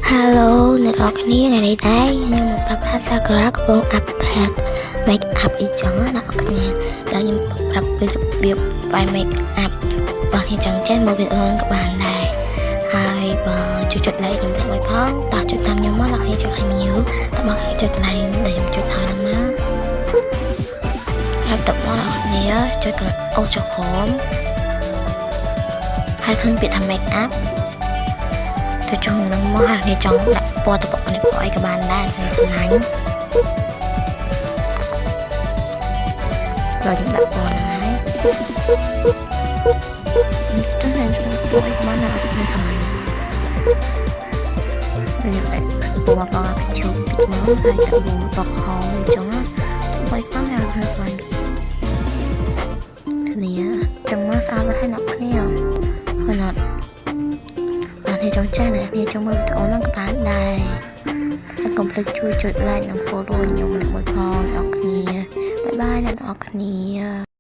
Hello អ្នកនរគ្នាថ្ងៃនេះដែរខ្ញុំមកប្រាប់ថា Sakura កំពុង update make up អីចឹងណាអ្នកនរគ្នាដែលខ្ញុំប្រាប់ពីរបៀបបាយ make up បងនេះចឹងចេះមកវីដេអូក៏បានដែរហើយបើជួយចុច like ខ្ញុំដាក់មួយផងតោះចុចតាមខ្ញុំមកអ្នកគ្នាចុច like ញូតើបងចុច like ដែលខ្ញុំចុចហើយហ្នឹងមកហើយតើបងអ្នកគ្នាចុចអូចុចក្រោមហើយឃើញពាក្យថា make upទៅចុងនឹងមកហើយនេះចង់ដាក់ពណ៌ទៅពណ៌នេះពណ៌អីក៏បានដែរតែស្រឡាញ់ដល់ខ្ញុំដាក់ពណ៌ហ្នឹងហើយទៅតែពណ៌អីក៏បានដែរតែស្រឡាញ់ខ្ញុំដាក់ពណ៌បោះកញ្ចក់តិចមកហើយដាក់ពណ៌បោះហោអញ្ចឹងទៅអីក៏បានដែរតែស្រឡាញ់នេះចឹងមកស្អាតហើយអ្នកគ្នាហើយណានេះចង់ចាស់អ្នកនេះចង់មើលវីដេអូហ្នឹងក៏បានដែរហើយកុំភ្លេចជួយចុច like និង follow ខ្ញុំមួយផងអ្នកនរគ្នាបាយបាយអ្នកនរគ្នា